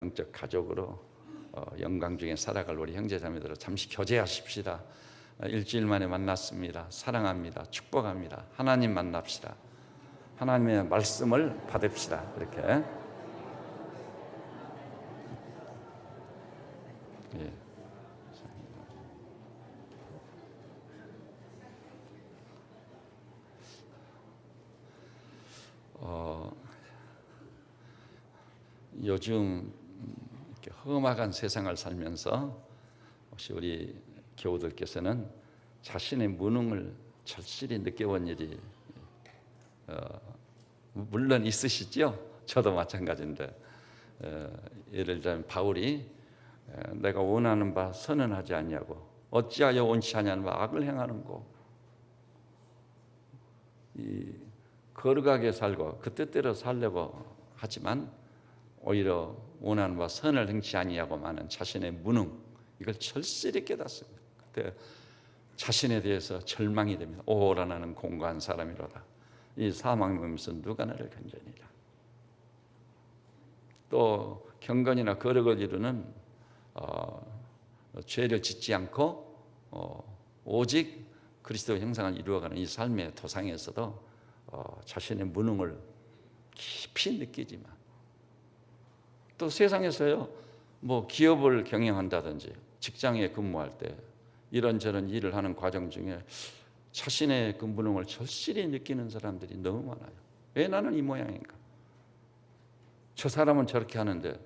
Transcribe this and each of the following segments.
영적 가족으로 영광 중에 살아갈 우리 형제자매들을 잠시 교제하십시다. 일주일 만에 만났습니다. 사랑합니다. 축복합니다. 하나님 만납시다. 하나님의 말씀을 받읍시다. 이렇게. 예. 요즘 이렇게 험악한 세상을 살면서 혹시 우리 교우들께서는 자신의 무능을 절실히 느껴본 일이 물론 있으시죠? 저도 마찬가지인데 예를 들면 바울이 내가 원하는 바 선언하지 않냐고 어찌하여 원치 아니하는 바 악을 행하는고 이 거룩하게 살고 그 뜻대로 살려고 하지만 오히려 원하는 바 선을 행치 아니하고만은 자신의 무능 이걸 절실히 깨닫습니다. 그때 자신에 대해서 절망이 됩니다. 오라 나는 공고한 사람이로다. 이 사망 몸에서 누가 나를 건져내리라. 또 경건이나 거룩을 이루는 죄를 짓지 않고 오직 그리스도 형상을 이루어가는 이 삶의 도상에서도 자신의 무능을 깊이 느끼지만 또 세상에서요, 뭐 기업을 경영한다든지 직장에 근무할 때 이런저런 일을 하는 과정 중에 자신의 그 무능을 절실히 느끼는 사람들이 너무 많아요. 왜 나는 이 모양인가? 저 사람은 저렇게 하는데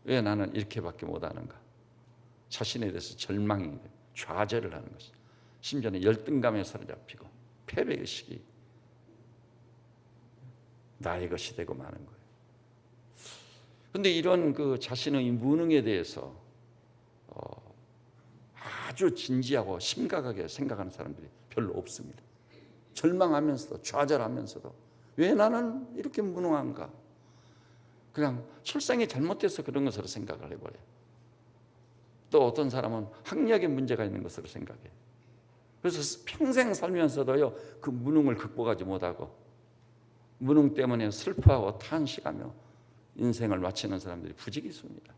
왜 나는 이렇게밖에 못하는가? 자신에 대해서 절망이 좌절을 하는 것이 심지어는 열등감에 사로잡히고 패배의식이 나의 것이 되고 마는 거예요. 그런데 이런 그 자신의 무능에 대해서 아주 진지하고 심각하게 생각하는 사람들이 별로 없습니다. 절망하면서도 좌절하면서도 왜 나는 이렇게 무능한가? 그냥 출생이 잘못돼서 그런 것으로 생각을 해버려요. 또 어떤 사람은 학력에 문제가 있는 것으로 생각해요. 그래서 평생 살면서도요 그 무능을 극복하지 못하고 무능 때문에 슬퍼하고 탄식하며 인생을 마치는 사람들이 부지기수입니다.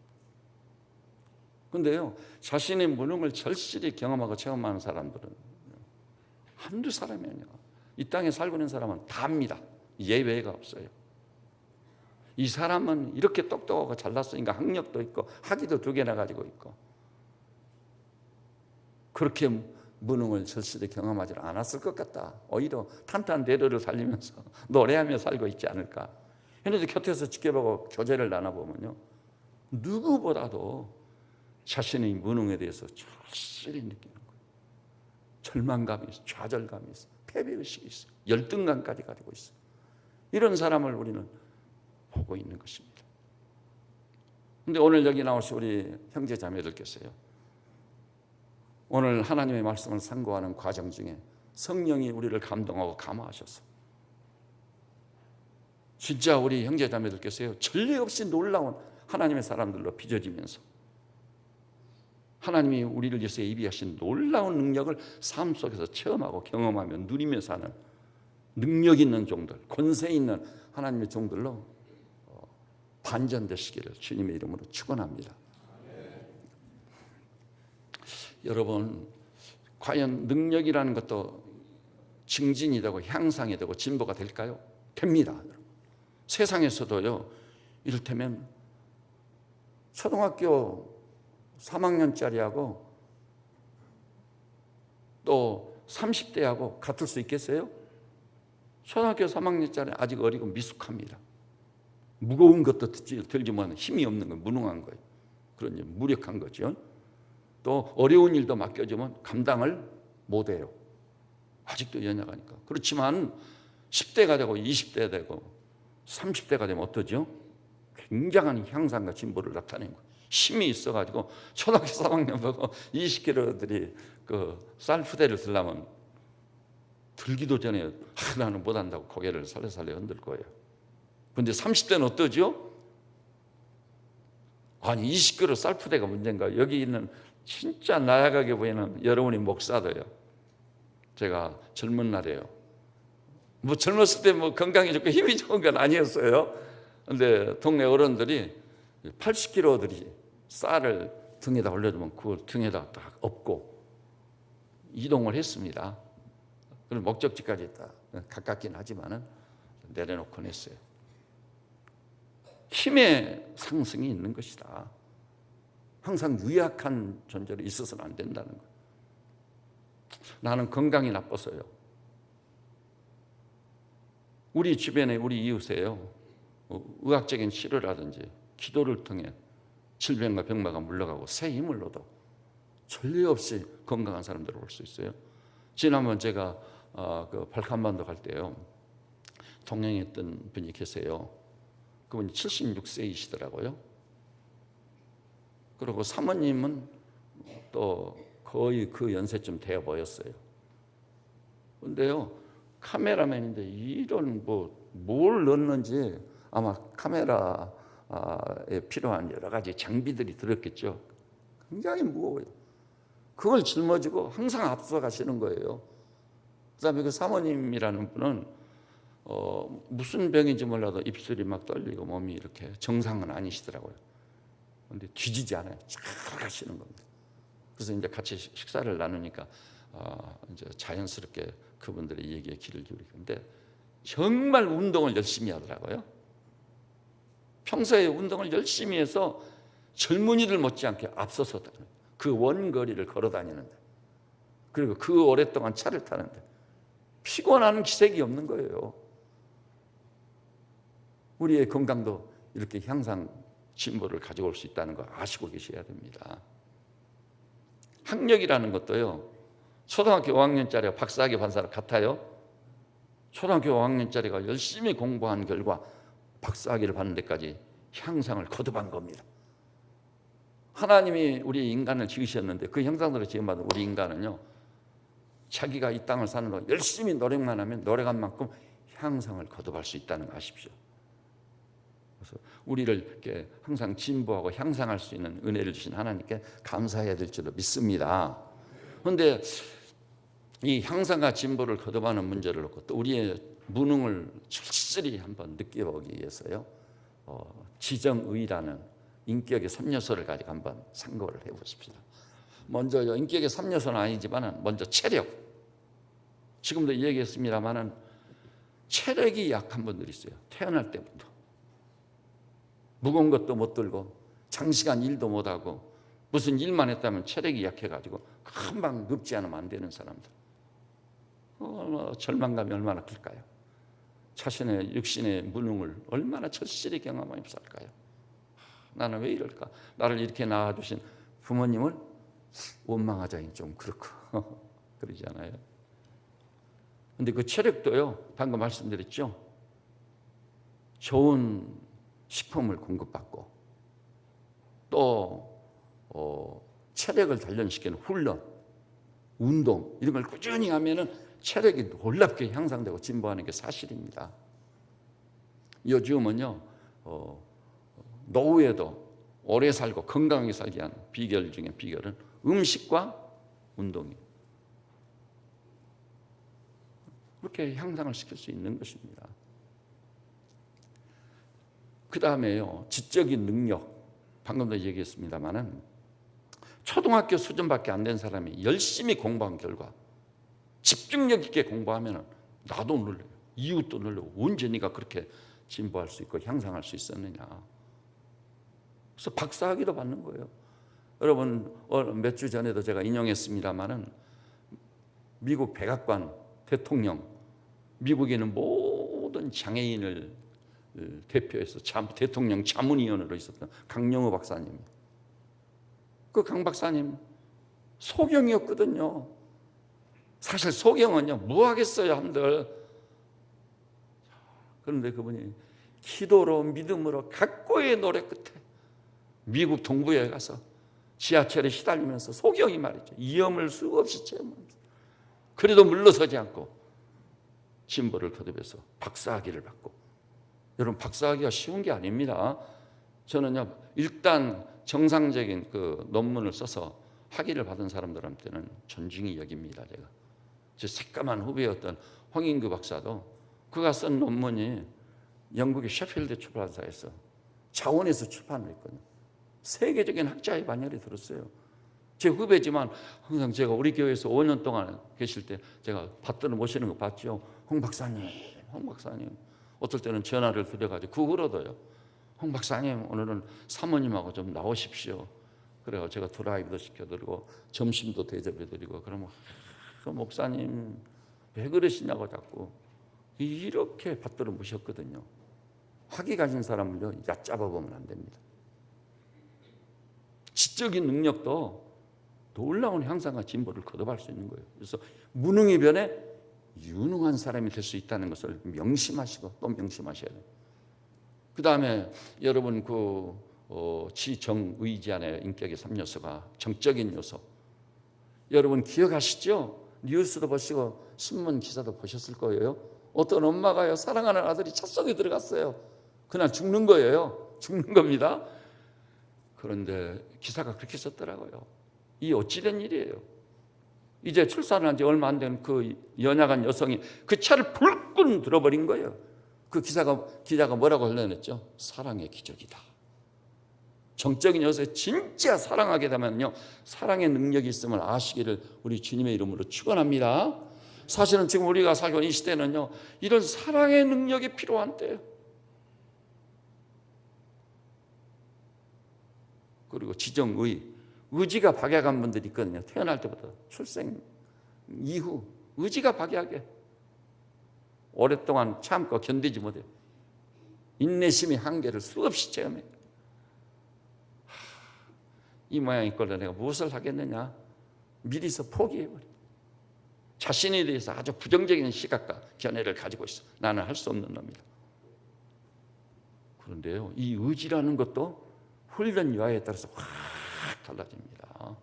그런데요 자신의 무능을 절실히 경험하고 체험하는 사람들은 한두 사람이 아니야. 이 땅에 살고 있는 사람은 다 압니다. 예외가 없어요. 이 사람은 이렇게 똑똑하고 잘났으니까 학력도 있고 학위도 2개나 가지고 있고 그렇게 무능을 절실히 경험하지 않았을 것 같다. 오히려 탄탄대로를 살리면서 노래하며 살고 있지 않을까. 그런데 곁에서 지켜보고 교제를 나눠보면요 누구보다도 자신의 무능에 대해서 절실히 느끼는 거예요. 절망감이 있어, 좌절감이 있어, 패배의식이 있어, 열등감까지 가지고 있어. 이런 사람을 우리는 보고 있는 것입니다. 그런데 오늘 여기 나오신 우리 형제 자매들께서요 오늘 하나님의 말씀을 상고하는 과정 중에 성령이 우리를 감동하고 감화하셔서 진짜 우리 형제 자매들께서요 전례 없이 놀라운 하나님의 사람들로 빚어지면서 하나님이 우리를 위해서 예비하신 놀라운 능력을 삶 속에서 체험하고 경험하며 누리며 사는 능력 있는 종들, 권세 있는 하나님의 종들로 반전되시기를 주님의 이름으로 축원합니다. 여러분 과연 능력이라는 것도 증진이 되고 향상이 되고 진보가 될까요? 됩니다. 세상에서도요 이를테면 초등학교 3학년짜리하고 또 30대하고 같을 수 있겠어요? 초등학교 3학년짜리 아직 어리고 미숙합니다. 무거운 것도 들지만 힘이 없는 거예요. 무능한 거예요. 그런 무력한 거죠. 또 어려운 일도 맡겨주면 감당을 못해요. 아직도 연약하니까. 그렇지만 10대가 되고 20대가 되고 30대가 되면 어떠죠? 굉장한 향상과 진보를 나타내는 거예요. 힘이 있어가지고 초등학교 3학년 보고 20kg들이 그 쌀푸대를 들려면 들기도 전에 나는 못한다고 고개를 살려살려 흔들 거예요. 그런데 30대는 어떠죠? 아니 20kg 쌀푸대가 문제인가? 여기 있는 진짜 나약하게 보이는 여러분이 목사도요. 제가 젊은 날에요. 뭐 젊었을 때 뭐 건강이 좋고 힘이 좋은 건 아니었어요. 그런데 동네 어른들이 80kg들이 쌀을 등에다 올려두면 그걸 등에다 딱 엎고 이동을 했습니다. 그럼 목적지까지 딱 가깝긴 하지만은 내려놓곤 했어요. 힘의 상승이 있는 것이다. 항상 유약한 존재로 있어서는 안 된다는 거예요. 나는 건강이 나빠서요. 우리 주변에 우리 이웃에요. 의학적인 치료라든지 기도를 통해 질병과 병마가 물러가고 새 힘을 얻어 전례 없이 건강한 사람들을 볼 수 있어요. 지난번 제가 그 발칸반도 갈 때요. 동행했던 분이 계세요. 그분이 76세이시더라고요. 그리고 사모님은 또 거의 그 연세쯤 되어 보였어요. 근데요, 카메라맨인데 이런 뭘 넣는지 아마 카메라에 필요한 여러 가지 장비들이 들었겠죠. 굉장히 무거워요. 그걸 짊어지고 항상 앞서가시는 거예요. 그다음에 그 사모님이라는 분은 무슨 병인지 몰라도 입술이 막 떨리고 몸이 이렇게 정상은 아니시더라고요. 그런데 뒤지지 않아요. 잘 가시는 겁니다. 그래서 이제 같이 식사를 나누니까 이제 자연스럽게 그분들의 얘기에 귀를 기울이는데 정말 운동을 열심히 하더라고요. 평소에 운동을 열심히 해서 젊은이들 못지않게 앞서서 그 원거리를 걸어 다니는데, 그리고 그 오랫동안 차를 타는데 피곤한 기색이 없는 거예요. 우리의 건강도 이렇게 향상 진보를 가져올 수 있다는 거 아시고 계셔야 됩니다. 학력이라는 것도요, 초등학교 5학년짜리와 박사학위 받은 사람 같아요? 초등학교 5학년짜리가 열심히 공부한 결과 박사학위를 받는 데까지 향상을 거듭한 겁니다. 하나님이 우리 인간을 지으셨는데 그 형상대로 지음받은 우리 인간은요, 자기가 이 땅을 사는 동안 열심히 노력만 하면 노력한 만큼 향상을 거듭할 수 있다는 거 아십시오. 그래서 우리를 이렇게 항상 진보하고 향상할 수 있는 은혜를 주신 하나님께 감사해야 될 줄로 믿습니다. 그런데 이 향상과 진보를 거듭하는 문제를 놓고 또 우리의 무능을 절실히 한번 느껴보기 위해서요, 지정의라는 인격의 3요소를 가지고 한번 상고를 해보십시다. 먼저 인격의 3요소는 아니지만 먼저 체력. 지금도 얘기했습니다만은 체력이 약한 분들이 있어요. 태어날 때부터 무거운 것도 못 들고 장시간 일도 못하고 무슨 일만 했다면 체력이 약해가지고 금방 늙지 않으면 안 되는 사람들. 절망감이 얼마나 클까요? 자신의 육신의 무능을 얼마나 절실히 경험하면서 살까요? 나는 왜 이럴까? 나를 이렇게 낳아주신 부모님을 원망하자니 좀 그렇고 그러지 않아요? 근데 그 체력도요, 방금 말씀드렸죠, 좋은 식품을 공급받고 또 체력을 단련시키는 훈련, 운동 이런 걸 꾸준히 하면은 체력이 놀랍게 향상되고 진보하는 게 사실입니다. 요즘은요, 노후에도 오래 살고 건강하게 살게 하는 비결 중에 비결은 음식과 운동이에요. 그렇게 향상을 시킬 수 있는 것입니다. 그 다음에요, 지적인 능력. 방금도 얘기했습니다마는 초등학교 수준밖에 안 된 사람이 열심히 공부한 결과 집중력 있게 공부하면 나도 놀래요. 이웃도 놀래고 언제 네가 그렇게 진보할 수 있고 향상할 수 있었느냐. 그래서 박사학위도 받는 거예요. 여러분, 몇 주 전에도 제가 인용했습니다마는 미국 백악관 대통령, 미국에 있는 모든 장애인을 대표해서 대통령 자문위원으로 있었던 강영우 박사님. 그 강 박사님 소경이었거든요. 사실 소경은요, 뭐 하겠어요, 한들. 그런데 그분이 기도로 믿음으로 각고의 노력 끝에 미국 동부에 가서 지하철에 시달리면서 소경이 말이죠, 위험을 수없이 체험합니다. 그래도 물러서지 않고 진보를 거듭해서 박사학위를 받고. 여러분, 박사학위가 쉬운 게 아닙니다. 저는요, 일단 정상적인 그 논문을 써서 학위를 받은 사람들한테는 존중이 여깁니다. 제가 제 새까만 후배였던 황인규 박사도 그가 쓴 논문이 영국의 셰필드 출판사에서 자원에서 출판을 했거든요. 세계적인 학자의 반열에 들었어요. 제 후배지만 항상 제가 우리 교회에서 5년 동안 계실 때 제가 받들어 모시는 거 봤죠. 홍 박사님, 홍 박사님. 어떨 때는 전화를 드려가지고 그 후로도요. 홍 박사님 오늘은 사모님하고 좀 나오십시오. 그래서 제가 드라이브도 시켜드리고 점심도 대접해드리고 그러면 목사님 왜 그러시냐고 자꾸 이렇게 받들어 모셨거든요. 학위 가진 사람을요 얕잡아 보면 안 됩니다. 지적인 능력도 놀라운 향상과 진보를 거듭할 수 있는 거예요. 그래서 무능의 변에 유능한 사람이 될 수 있다는 것을 명심하시고 또 명심하셔야 돼요. 그 다음에 여러분 지정의지안의 인격의 3요소가 정적인 요소. 여러분 기억하시죠? 뉴스도 보시고 신문 기사도 보셨을 거예요. 어떤 엄마가요 사랑하는 아들이 차 속에 들어갔어요. 그날 죽는 거예요. 죽는 겁니다. 그런데 기사가 그렇게 썼더라고요. 이 어찌된 일이에요. 이제 출산을 한 지 얼마 안 된 그 연약한 여성이 그 차를 불끈 들어버린 거예요. 그 기자가 뭐라고 흘러냈죠? 사랑의 기적이다. 정적인 여성이 진짜 사랑하게 되면요 사랑의 능력이 있음을 아시기를 우리 주님의 이름으로 축원합니다. 사실은 지금 우리가 살고 있는 이 시대는요 이런 사랑의 능력이 필요한 때예요. 그리고 의지가 박약한 분들이 있거든요. 태어날 때부터 출생 이후 의지가 박약해. 오랫동안 참고 견디지 못해. 인내심의 한계를 수없이 체험해. 이 모양일 걸로 내가 무엇을 하겠느냐? 미리서 포기해버려. 자신에 대해서 아주 부정적인 시각과 견해를 가지고 있어. 나는 할 수 없는 놈이다. 그런데요, 이 의지라는 것도 훈련 여하에 따라서 확 달라집니다.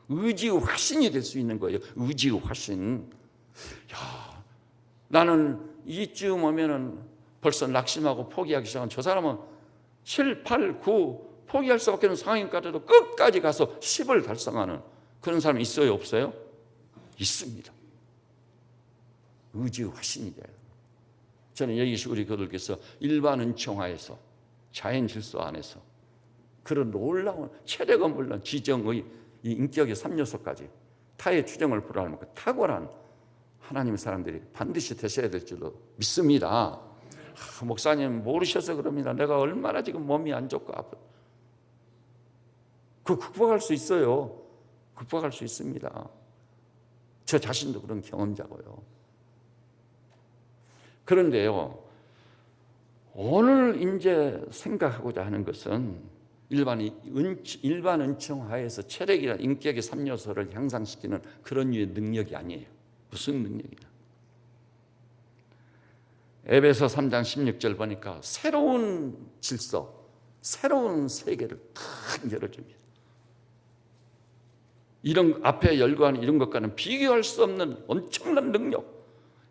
의지의 화신이 될 수 있는 거예요. 의지의 화신. 야, 나는 이쯤 오면은 벌써 낙심하고 포기하기 시작한 저 사람은 7, 8, 9 포기할 수밖에 없는 상황인까지도 끝까지 가서 10을 달성하는 그런 사람이 있어요? 없어요? 있습니다. 의지의 화신이 돼요. 저는 여기 우리 교들께서 일반 은총하에서 자연 질서 안에서 그런 놀라운 체력은 물론 지정의 이 인격의 3요소까지 타의 추정을 불허하는 그 탁월한 하나님의 사람들이 반드시 되셔야 될 줄로 믿습니다. 목사님 모르셔서 그럽니다. 내가 얼마나 지금 몸이 안 좋고 아프. 그 극복할 수 있어요. 극복할 수 있습니다. 저 자신도 그런 경험자고요. 그런데요, 오늘 이제 생각하고자 하는 것은 일반 은총 하에서 체력이나 인격의 3요소를 향상시키는 그런 류의 능력이 아니에요. 무슨 능력이냐? 에베소 3장 16절 보니까 새로운 질서, 새로운 세계를 탁 열어줍니다. 이런 앞에 열거하는 이런 것과는 비교할 수 없는 엄청난 능력.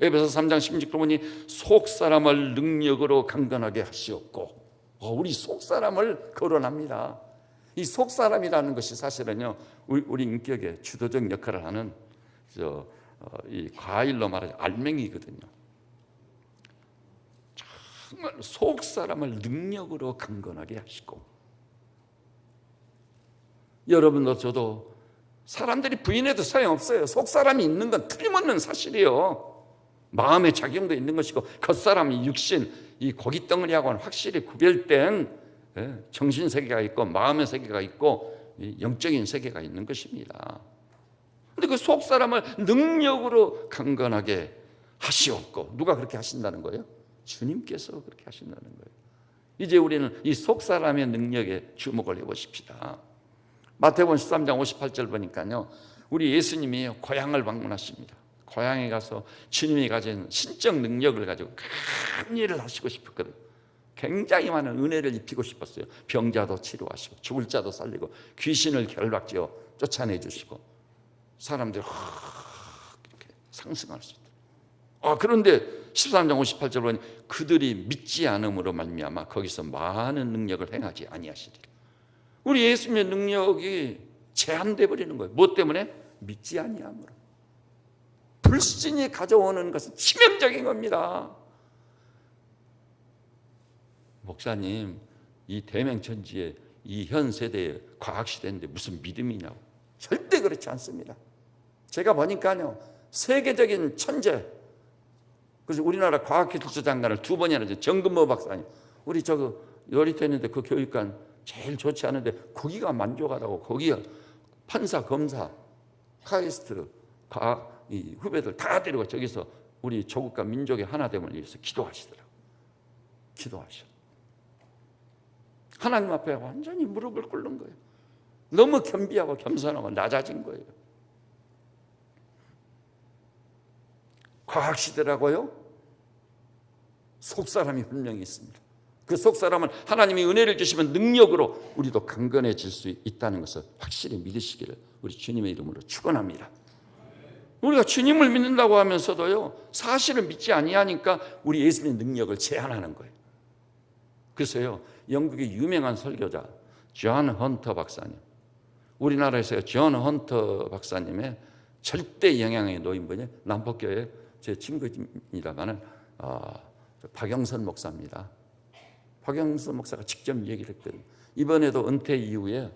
에베소 3장 16절 보니 속 사람을 능력으로 강건하게 하시옵고, 우리 속 사람을 거론합니다. 이 속 사람이라는 것이 사실은요 우리 인격의 주도적 역할을 하는 이 과일로 말하자 알맹이거든요. 정말 속 사람을 능력으로 강건하게 하시고, 여러분도 저도 사람들이 부인해도 소용없어요. 속 사람이 있는 건 틀림없는 사실이에요. 마음의 작용도 있는 것이고 겉사람이 육신 이 고깃덩어리하고는 확실히 구별된 정신 세계가 있고 마음의 세계가 있고 영적인 세계가 있는 것입니다. 그런데 그 속 사람을 능력으로 강건하게 하시옵고, 누가 그렇게 하신다는 거예요? 주님께서 그렇게 하신다는 거예요. 이제 우리는 이 속 사람의 능력에 주목을 해보십시다. 마태복음 13장 58절 보니까요, 우리 예수님이 고향을 방문하십니다. 고향에 가서 주님이 가진 신적 능력을 가지고 큰 일을 하시고 싶었거든요. 굉장히 많은 은혜를 입히고 싶었어요. 병자도 치료하시고 죽을 자도 살리고 귀신을 결박지어 쫓아내주시고 사람들이 이렇게 상승할 수 있다. 그런데 13장 58절 보니 그들이 믿지 않음으로 말미암아 거기서 많은 능력을 행하지 아니하시리라. 우리 예수님의 능력이 제한돼 버리는 거예요. 무엇 때문에? 믿지 아니함으로. 불신이 가져오는 것은 치명적인 겁니다. 목사님, 이 대명천지의 이 현 세대의 과학 시대인데 무슨 믿음이냐고. 절대 그렇지 않습니다. 제가 보니까요, 세계적인 천재, 그래서 우리나라 과학기술처 장관을 2번이나 정근모 박사님, 우리 놀이터 있는데 그 교육관 제일 좋지 않은데 거기가 만족하다고, 거기가 판사, 검사, 카이스트, 이 후배들 다 데리고 저기서 우리 조국과 민족의 하나됨을 위해서 기도하시더라고요. 기도하셔. 하나님 앞에 완전히 무릎을 꿇는 거예요. 너무 겸비하고 겸손하고 낮아진 거예요. 과학시대라고요? 속사람이 분명히 있습니다. 그 속사람은 하나님이 은혜를 주시면 능력으로 우리도 강건해질 수 있다는 것을 확실히 믿으시기를 우리 주님의 이름으로 축원합니다. 우리가 주님을 믿는다고 하면서도요, 사실을 믿지 아니하니까 우리 예수님의 능력을 제한하는 거예요. 그래서요, 영국의 유명한 설교자 존 헌터 박사님, 우리나라에서요 존 헌터 박사님의 절대 영향에 놓인 분이 남포교회 제 친구입니다만은 박영선 목사입니다. 박영선 목사가 직접 얘기를 했거든요. 이번에도 은퇴 이후에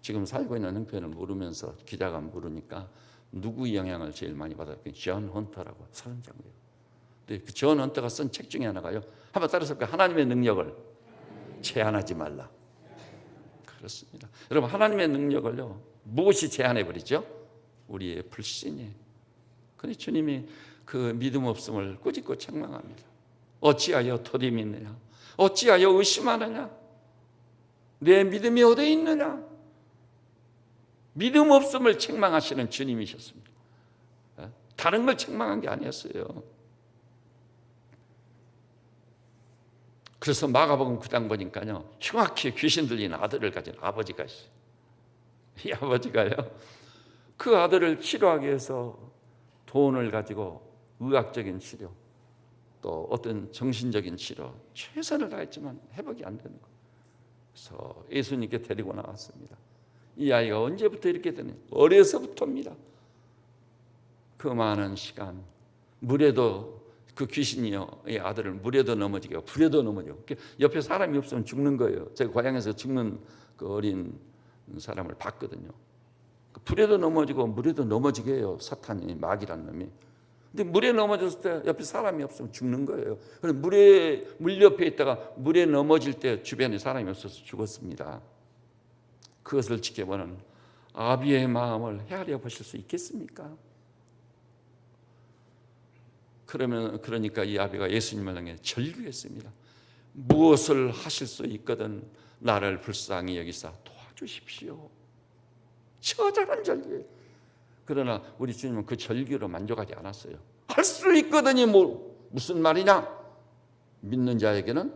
지금 살고 있는 형편을 물으면서 기자가 물으니까 누구 영향을 제일 많이 받았더니 존 헌터라고 사람장이에요. 근데 그 존 헌터가 쓴 책 중에 하나가요, 한번 따라서 볼까요? 하나님의 능력을 제한하지 말라. 그렇습니다. 여러분, 하나님의 능력을요, 무엇이 제한해 버리죠? 우리의 불신이. 그런데 주님이 그 믿음 없음을 꾸짖고 책망합니다. 어찌하여 토디 믿느냐? 어찌하여 의심하느냐? 내 믿음이 어디에 있느냐? 믿음 없음을 책망하시는 주님이셨습니다. 다른 걸 책망한 게 아니었어요. 그래서 마가복음 9장 보니까요, 흉악히 귀신 들린 아들을 가진 아버지가 있어요. 이 아버지가요, 그 아들을 치료하기 위해서 돈을 가지고 의학적인 치료, 또 어떤 정신적인 치료, 최선을 다했지만 회복이 안 되는 거예요. 그래서 예수님께 데리고 나왔습니다. 이 아이가 언제부터 이렇게 되느냐? 어려서부터입니다. 그 많은 시간, 물에도 그 귀신이요, 이 아들을 물에도 넘어지게 하고 불에도 넘어지고, 옆에 사람이 없으면 죽는 거예요. 제가 고향에서 죽는 그 어린 사람을 봤거든요. 불에도 넘어지고 물에도 넘어지게 해요, 사탄이, 마귀란 놈이. 근데 물에 넘어졌을 때 옆에 사람이 없으면 죽는 거예요. 그래서 물 옆에 있다가 물에 넘어질 때 주변에 사람이 없어서 죽었습니다. 그것을 지켜보는 아비의 마음을 헤아려 보실 수 있겠습니까? 그러니까 이 아비가 예수님을 향해 절규했습니다. 무엇을 하실 수 있거든 나를 불쌍히 여기사 도와주십시오. 처절한 절규예요. 그러나 우리 주님은 그 절규로 만족하지 않았어요. 할 수 있거든이 무슨 말이냐? 믿는 자에게는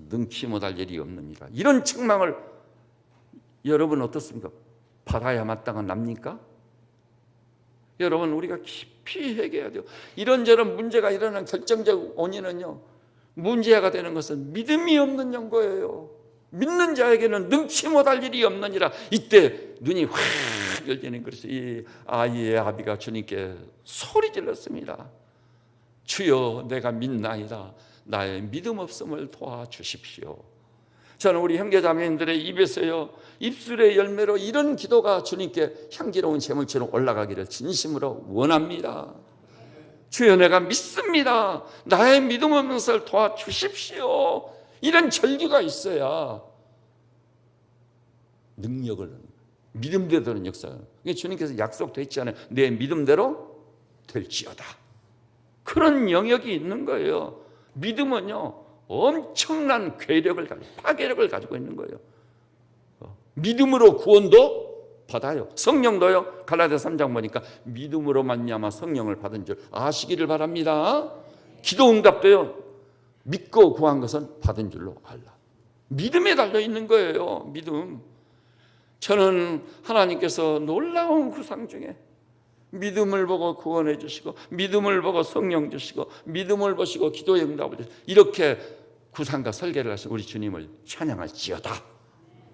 능치 못할 일이 없느니라. 이런 책망을 여러분 어떻습니까? 받아야 마땅한 납니까? 여러분, 우리가 깊이 회개해야 돼요. 이런저런 문제가 일어나는 결정적 원인은요, 문제가 되는 것은 믿음이 없는 연고예요. 믿는 자에게는 능치 못할 일이 없느니라. 이때 눈이 확 열리는 것이 이 아이의 아비가 주님께 소리 질렀습니다. 주여, 내가 믿나이다. 나의 믿음 없음을 도와주십시오. 저는 우리 형제자매님들의 입에서요, 입술의 열매로 이런 기도가 주님께 향기로운 제물처럼 올라가기를 진심으로 원합니다. 주여, 내가 믿습니다. 나의 믿음 없는 것을 도와주십시오. 이런 절규가 있어야 능력을, 믿음대로 되는 역사가. 주님께서 약속도 했잖아요. 내 믿음대로 될지어다. 그런 영역이 있는 거예요. 믿음은요, 엄청난 괴력을 가지고, 파괴력을 가지고 있는 거예요. 믿음으로 구원도 받아요. 성령도요, 갈라디아 3장 보니까 믿음으로 말미암아 성령을 받은 줄 아시기를 바랍니다. 기도 응답도요, 믿고 구한 것은 받은 줄로 알라. 믿음에 달려 있는 거예요. 믿음. 저는 하나님께서 놀라운 구상 중에 믿음을 보고 구원해 주시고, 믿음을 보고 성령 주시고, 믿음을 보시고 기도의 응답을 주시고, 이렇게 구상과 설계를 하신 우리 주님을 찬양할지어다.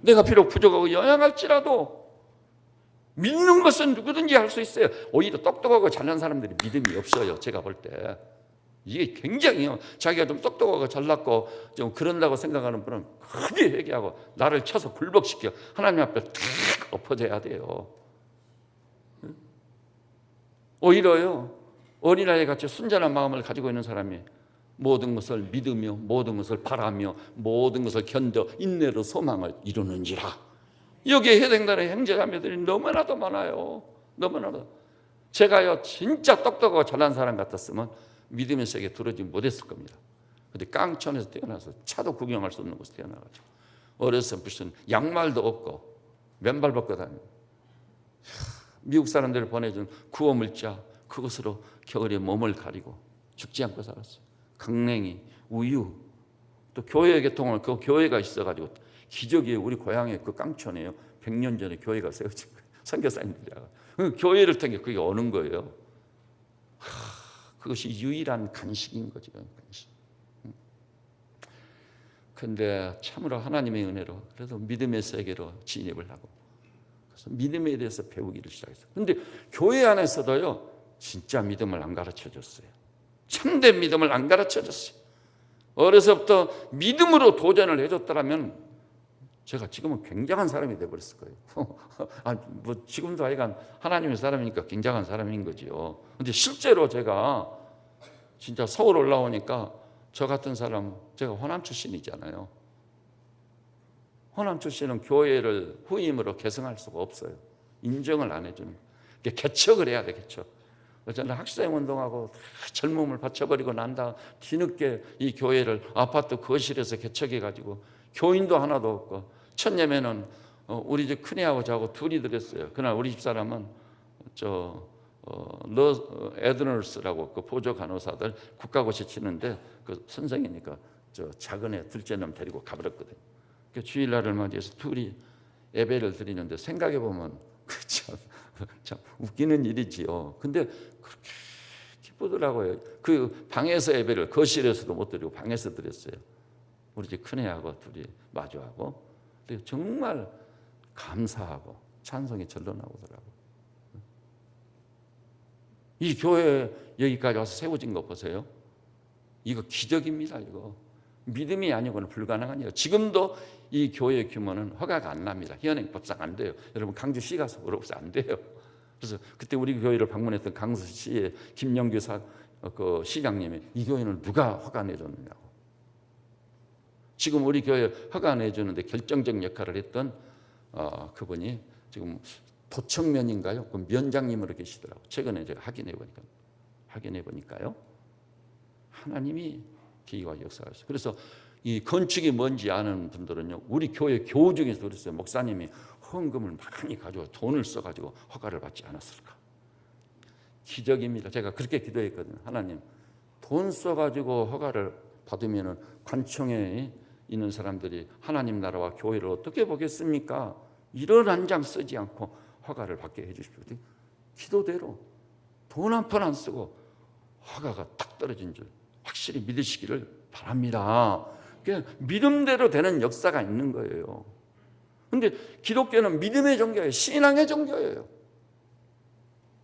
내가 비록 부족하고 연약할지라도 믿는 것은 누구든지 할 수 있어요. 오히려 똑똑하고 잘난 사람들이 믿음이 없어요. 제가 볼 때 이게 굉장히 자기가 좀 똑똑하고 잘났고 좀 그런다고 생각하는 분은 크게 회개하고 나를 쳐서 굴복시켜 하나님 앞에 탁 엎어져야 돼요. 오히려요, 어린아이 같이 순전한 마음을 가지고 있는 사람이 모든 것을 믿으며 모든 것을 바라며 모든 것을 견뎌 인내로 소망을 이루는지라. 여기에 해당되는 형제자매들이 너무나도 많아요. 너무나도. 제가요 진짜 똑똑하고 잘난 사람 같았으면 믿음의 세계에 들어오지 못했을 겁니다. 근데 깡촌에서 태어나서 차도 구경할 수 없는 곳에서 태어나가지고 어려서 무슨 양말도 없고 맨발 벗고 다니고 미국 사람들을 보내준 구호 물자 그것으로 겨울에 몸을 가리고 죽지 않고 살았어요. 강냉이, 우유, 또 교회 개통을 그 교회가 있어가지고 기적이에요. 우리 고향에 그 깡촌에요. 100년 전에 교회가 세워진 거예요. 선교사님들이 교회를 통해 그게 오는 거예요. 그것이 유일한 간식인 거죠. 간식. 그런데 참으로 하나님의 은혜로 그래도 믿음의 세계로 진입을 하고 그래서 믿음에 대해서 배우기를 시작했어요. 그런데 교회 안에서도요 진짜 믿음을 안 가르쳐 줬어요. 참된 믿음을 안 가르쳐 줬어요. 어려서부터 믿음으로 도전을 해줬더라면 제가 지금은 굉장한 사람이 돼버렸을 거예요. 뭐 지금도 하여간 하나님의 사람이니까 굉장한 사람인 거죠. 근데 실제로 제가 진짜 서울 올라오니까 저 같은 사람, 제가 호남 출신이잖아요. 호남 출신은 교회를 후임으로 계승할 수가 없어요. 인정을 안 해주는 거예요. 개척을 해야 돼, 개척. 저는 학생 운동하고 젊음을 바쳐버리고 난 다음 뒤늦게 이 교회를 아파트 거실에서 개척해가지고 교인도 하나도 없고 첫 예배는 우리 집 큰애하고 저하고 둘이 드렸어요. 그날 우리 집 사람은 에드너스라고 그 보조 간호사들 국가고시 치는데 그 선생이니까 저 작은 애 둘째 놈 데리고 가버렸거든요. 주일날을 맞이해서 둘이 예배를 드리는데 생각해 보면 참 웃기는 일이지요. 근데 그렇게 기쁘더라고요. 그 방에서 예배를 거실에서도 못 드리고 방에서 드렸어요. 우리 집 큰애하고 둘이 마주하고 근데 정말 감사하고 찬송이 절로 나오더라고요. 이 교회 여기까지 와서 세워진 거 보세요. 이거 기적입니다. 이거 믿음이 아니고는 불가능한 일이에요. 지금도 이 교회 규모는 허가가 안 납니다. 현행법상 안 돼요. 여러분 강주시 가서 물어보세요. 안 돼요. 그래서 그때 우리 교회를 방문했던 강주시의 김영규 그 시장님이 이 교회는 누가 허가 내줬느냐고. 지금 우리 교회 허가 내주는데 결정적 역할을 했던 그분이 지금 도청면인가요? 그 면장님으로 계시더라고요. 최근에 제가 확인해 보니까요. 하나님이 기와 역사를 했어요. 그래서 이 건축이 뭔지 아는 분들은요, 우리 교회 교우 중에서 그랬어요. 목사님이 헌금을 많이 가지고 돈을 써가지고 허가를 받지 않았을까? 기적입니다. 제가 그렇게 기도했거든요. 하나님, 돈 써가지고 허가를 받으면은 관청에 있는 사람들이 하나님 나라와 교회를 어떻게 보겠습니까? 이런 한 장 쓰지 않고 허가를 받게 해주십시오. 기도대로 돈 한 푼 안 쓰고 허가가 딱 떨어진 줄 확실히 믿으시기를 바랍니다. 믿음대로 되는 역사가 있는 거예요. 그런데 기독교는 믿음의 종교예요. 신앙의 종교예요.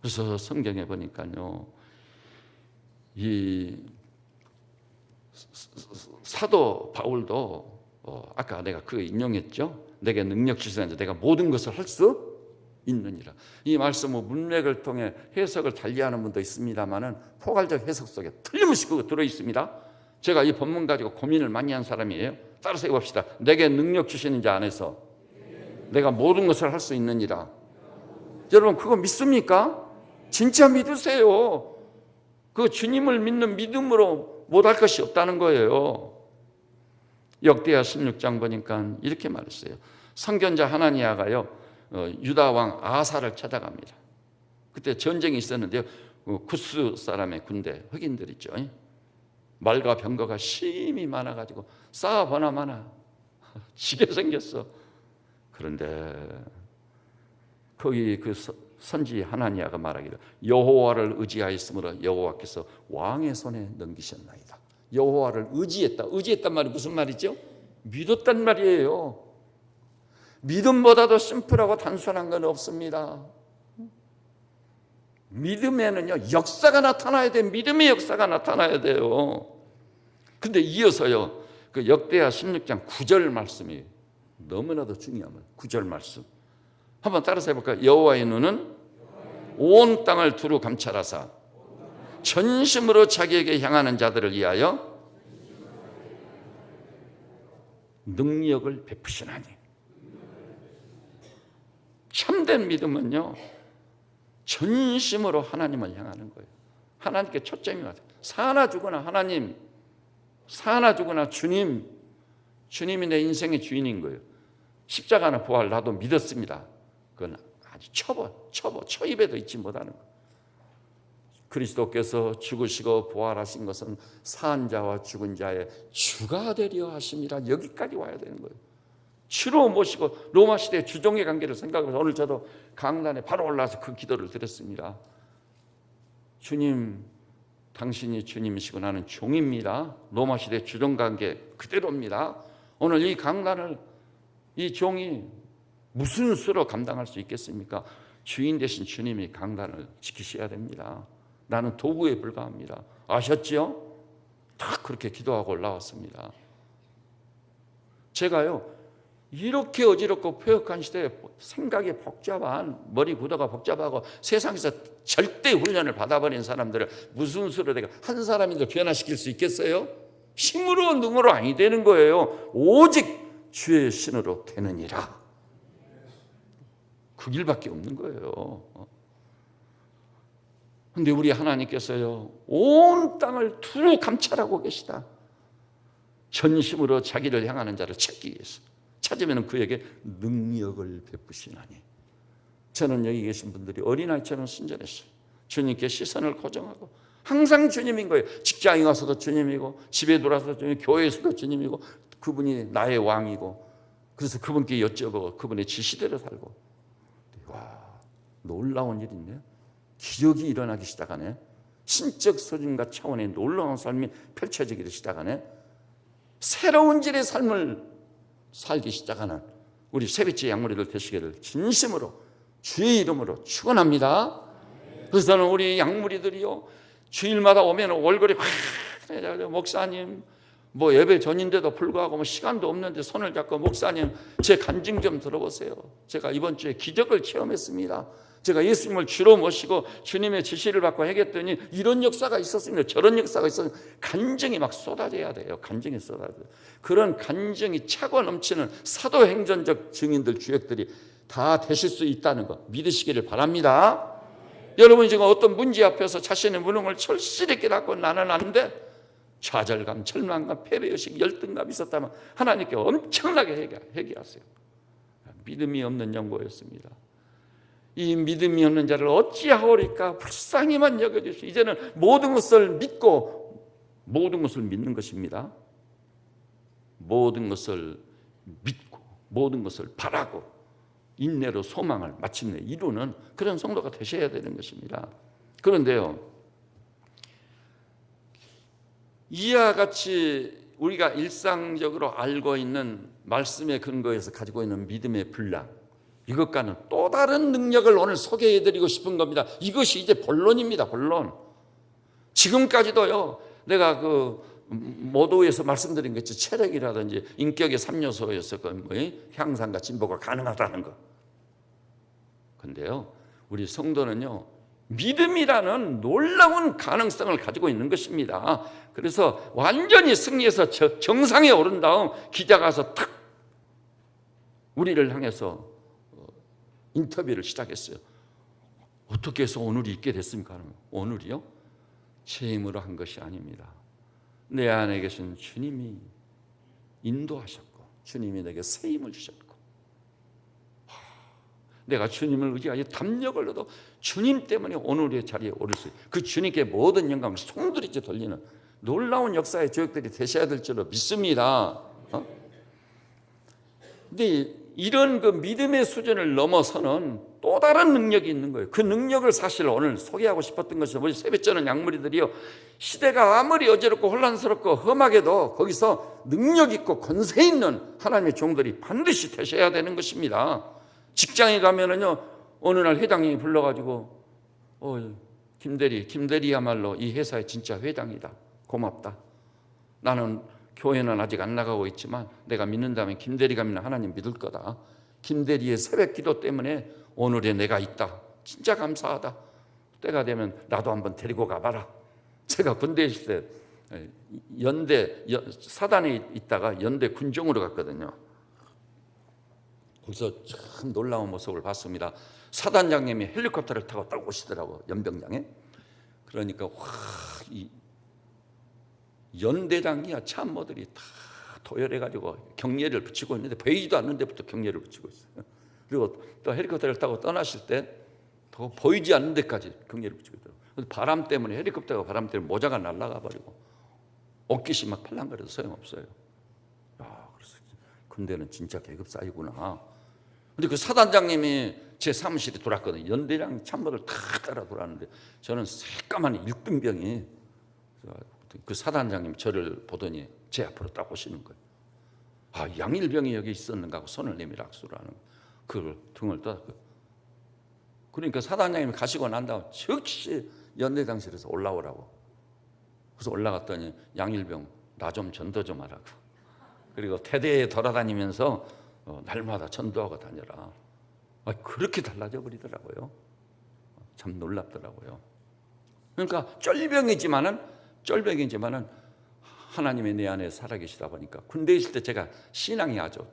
그래서 성경에 보니까요, 이 사도 바울도 아까 내가 그거 인용했죠. 내게 능력 주시는 자 내가 모든 것을 할 수 있느니라. 이 말씀은 문맥을 통해 해석을 달리하는 분도 있습니다만은 포괄적 해석 속에 틀림없이 그거 들어 있습니다. 제가 이 본문 가지고 고민을 많이 한 사람이에요. 따라서 해봅시다. 내게 능력 주시는 자 안에서 내가 모든 것을 할 수 있느니라. 여러분 그거 믿습니까? 진짜 믿으세요. 그 주님을 믿는 믿음으로 못할 것이 없다는 거예요. 역대하 16장 보니까 이렇게 말했어요. 선견자 하나니아가요 유다 왕 아사를 찾아갑니다. 그때 전쟁이 있었는데요, 구스 사람의 군대 흑인들이죠. 말과 병거가 심히 많아가지고 싸워보나마나 지게 생겼어. 그런데 거기 그 선지 하나니아가 말하기를 여호와를 의지하였으므로 여호와께서 왕의 손에 넘기셨나이다. 여호와를 의지했단 말이 무슨 말이죠? 믿었단 말이에요. 믿음보다도 심플하고 단순한 건 없습니다. 믿음에는요, 역사가 나타나야 돼. 믿음의 역사가 나타나야 돼요. 근데 이어서요, 그 역대하 16장 9절 말씀이 너무나도 중요합니다. 9절 말씀. 한번 따라서 해볼까요? 여호와의 눈은 온 땅을 두루 감찰하사 전심으로 자기에게 향하는 자들을 위하여 능력을 베푸시나니. 참된 믿음은요, 전심으로 하나님을 향하는 거예요. 하나님께 초점이 맞아요. 사나 죽으나 하나님, 사나 죽으나 주님, 주님이 내 인생의 주인인 거예요. 십자가나 부활 나도 믿었습니다. 그건 아주 초입에도 잊지 못하는 거예요. 그리스도께서 죽으시고 부활하신 것은 산 자와 죽은 자의 주가 되려 하심이라. 여기까지 와야 되는 거예요. 주로 모시고 로마 시대 주종의 관계를 생각하면서 오늘 저도 강단에 바로 올라와서 그 기도를 드렸습니다. 주님, 당신이 주님이시고 나는 종입니다. 로마 시대 주종 관계 그대로입니다. 오늘 이 강단을 이 종이 무슨 수로 감당할 수 있겠습니까? 주인 되신 주님이 강단을 지키셔야 됩니다. 나는 도구에 불과합니다. 아셨지요? 다 그렇게 기도하고 올라왔습니다. 제가요, 이렇게 어지럽고 폐역한 시대에 생각이 복잡한, 머리 구도가 복잡하고 세상에서 절대 훈련을 받아버린 사람들을 무슨 수로 내가 한 사람인데 변화시킬 수 있겠어요? 힘으로 능으로 아니 되는 거예요. 오직 주의 신으로 되느니라. 그 길밖에 없는 거예요. 근데 우리 하나님께서요, 온 땅을 두루 감찰하고 계시다. 전심으로 자기를 향하는 자를 찾기 위해서. 찾으면 그에게 능력을 베푸시나니. 저는 여기 계신 분들이 어린아이처럼 순전했어요. 주님께 시선을 고정하고 항상 주님인 거예요. 직장에 와서도 주님이고 집에 돌아서도 주님이고 교회에서도 주님이고 그분이 나의 왕이고, 그래서 그분께 여쭤보고 그분의 지시대로 살고. 와, 놀라운 일이 있네요. 기적이 일어나기 시작하네. 신적 수준과 차원의 놀라운 삶이 펼쳐지기 시작하네. 새로운 질의 삶을 살기 시작하는 우리 세빛의 양무리들 되시기를 진심으로 주의 이름으로 축원합니다. 그래서 저는 우리 양무리들이요, 주일마다 오면 얼굴이 확, 목사님 뭐 예배 전인데도 불구하고 뭐 시간도 없는데 손을 잡고, 목사님 제 간증 좀 들어보세요. 제가 이번 주에 기적을 체험했습니다. 제가 예수님을 주로 모시고 주님의 지시를 받고 해겠더니 이런 역사가 있었습니다. 저런 역사가 있었습니다. 간증이 막 쏟아져야 돼요. 간증이 쏟아져요. 그런 간증이 차고 넘치는 사도행전적 증인들, 주역들이 다 되실 수 있다는 거 믿으시기를 바랍니다. 여러분이 지금 어떤 문제 앞에서 자신의 무능을 절실히 깨닫고 나는 안 돼, 좌절감, 절망감, 패배의식, 열등감이 있었다면 하나님께 엄청나게 회개하세요. 믿음이 없는 영고였습니다. 이 믿음이 없는 자를 어찌하오리까 불쌍히만 여겨주시오. 이제는 모든 것을 믿고 모든 것을 믿는 것입니다. 모든 것을 믿고 모든 것을 바라고 인내로 소망을 마침내 이루는 그런 성도가 되셔야 되는 것입니다. 그런데요, 이와 같이 우리가 일상적으로 알고 있는 말씀의 근거에서 가지고 있는 믿음의 분량, 이것과는 또 다른 능력을 오늘 소개해드리고 싶은 겁니다. 이것이 이제 본론입니다. 본론. 지금까지도요, 내가 그 모두에서 말씀드린 것 있죠. 체력이라든지 인격의 3요소에서 그 향상과 진보가 가능하다는 것. 근데요, 우리 성도는요, 믿음이라는 놀라운 가능성을 가지고 있는 것입니다. 그래서 완전히 승리해서 정상에 오른 다음 기자가 와서 탁 우리를 향해서 인터뷰를 시작했어요. 어떻게 해서 오늘이 있게 됐습니까? 오늘이요? 제 힘으로 한 것이 아닙니다. 내 안에 계신 주님이 인도하셨고 주님이 내게 새 힘을 주셨고, 내가 주님을 의지하여 담력을 얻어 주님 때문에 오늘의 자리에 오를 수 있어요. 그 주님께 모든 영광을 송두리째 돌리는 놀라운 역사의 조역들이 되셔야 될 줄로 믿습니다. 근데 이런 그 믿음의 수준을 넘어서는 또 다른 능력이 있는 거예요. 그 능력을 사실 오늘 소개하고 싶었던 것이, 우리 세뱃전은 양무리들이요, 시대가 아무리 어지럽고 혼란스럽고 험하게도 거기서 능력 있고 권세 있는 하나님의 종들이 반드시 되셔야 되는 것입니다. 직장에 가면은요, 어느 날 회장님이 불러가지고 김대리야말로 이 회사의 진짜 회장이다. 고맙다. 나는 교회는 아직 안 나가고 있지만 내가 믿는다면 김대리가 믿는 하나님 믿을 거다. 김대리의 새벽 기도 때문에 오늘의 내가 있다. 진짜 감사하다. 때가 되면 나도 한번 데리고 가봐라. 제가 군대에 있을 때 사단에 있다가 연대 군종으로 갔거든요. 거기서 참 놀라운 모습을 봤습니다. 사단장님이 헬리콥터를 타고 딱 오시더라고, 연병장에. 그러니까 이 연대장이야 참모들이 다 도열해가지고 경례를 붙이고 있는데 보이지도 않는 데부터 경례를 붙이고 있어요. 그리고 또 헬리콥터를 타고 떠나실 때 더 보이지 않는 데까지 경례를 붙이고 있더라고요. 바람 때문에, 헬리콥터가 바람 때문에 모자가 날아가 버리고 옷깃이 막 팔랑거려도 소용없어요. 그래서 군대는 진짜 계급 사이구나. 근데 그 사단장님이 제 사무실에 돌았거든요. 연대장 참모들 다 따라 돌았는데 저는 새까만 1등병이, 그 사단장님 저를 보더니 제 앞으로 딱 오시는 거예요. 양일병이 여기 있었는가 하고 손을 내밀어 악수를 하는 거예요. 그걸 등을 떠났고요. 그러니까 사단장님이 가시고 난 다음 즉시 연대장실에서 올라오라고. 그래서 올라갔더니 양일병 나 좀 전도 좀 하라고. 그리고 태대에 돌아다니면서 날마다 전도하고 다녀라. 그렇게 달라져 버리더라고요. 참 놀랍더라고요. 그러니까 쫄병이지만은 하나님이 내 안에 살아계시다 보니까 군대에 있을 때 제가 신앙이 아주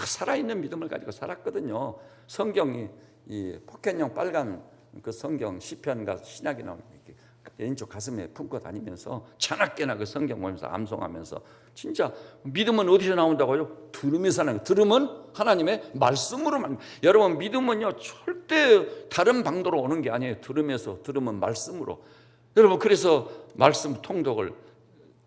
살아있는 믿음을 가지고 살았거든요. 성경이 이 포켓용 빨간 그 성경 시편과 신약이 나오는 이렇게 왼쪽 가슴에 품고 다니면서 자나깨나 그 성경 보면서 암송하면서 진짜 믿음은 어디서 나온다고요? 들음에서 나는 거예요. 들음은 하나님의 말씀으로만. 여러분 믿음은요 절대 다른 방도로 오는 게 아니에요. 들음은 말씀으로. 여러분 그래서 말씀 통독을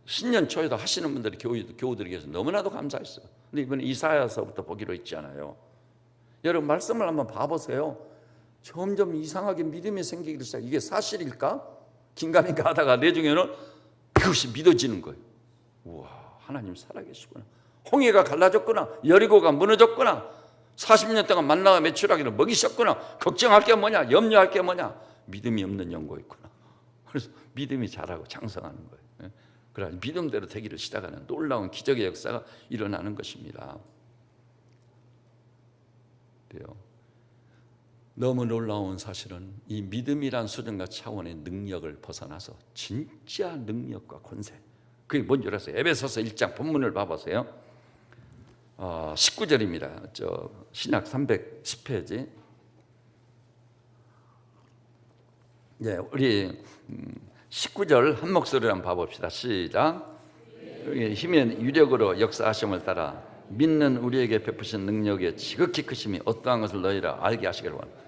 신년 초에도 하시는 분들이 교우들에게서 너무나도 감사했어요. 근데 이번에 이사야서부터 보기로 했잖아요. 여러분 말씀을 한번 봐보세요. 점점 이상하게 믿음이 생기기 시작. 이게 사실일까? 긴가민가 하다가 내중에는 그것이 믿어지는 거예요. 우와, 하나님 살아계시구나. 홍해가 갈라졌구나. 여리고가 무너졌구나. 40년 동안 만나와 메추라기를 먹이셨구나. 걱정할 게 뭐냐? 염려할 게 뭐냐? 믿음이 없는 연고있구나. 그래서 믿음이 자라고 장성하는 거예요. 그래 믿음대로 되기를 시작하는 놀라운 기적의 역사가 일어나는 것입니다. 너무 놀라운 사실은 이 믿음이란 수준과 차원의 능력을 벗어나서 진짜 능력과 권세, 그게 뭔지 알았어요. 에베소서 1장 본문을 봐보세요. 19절입니다. 저 신약 310페이지. 우리 19절 한 목소리로 한번 봐봅시다. 시작. 힘의 유력으로 역사하심을 따라 믿는 우리에게 베푸신 능력의 지극히 크심이 어떠한 것을 너희라 알게 하시기를 원한다.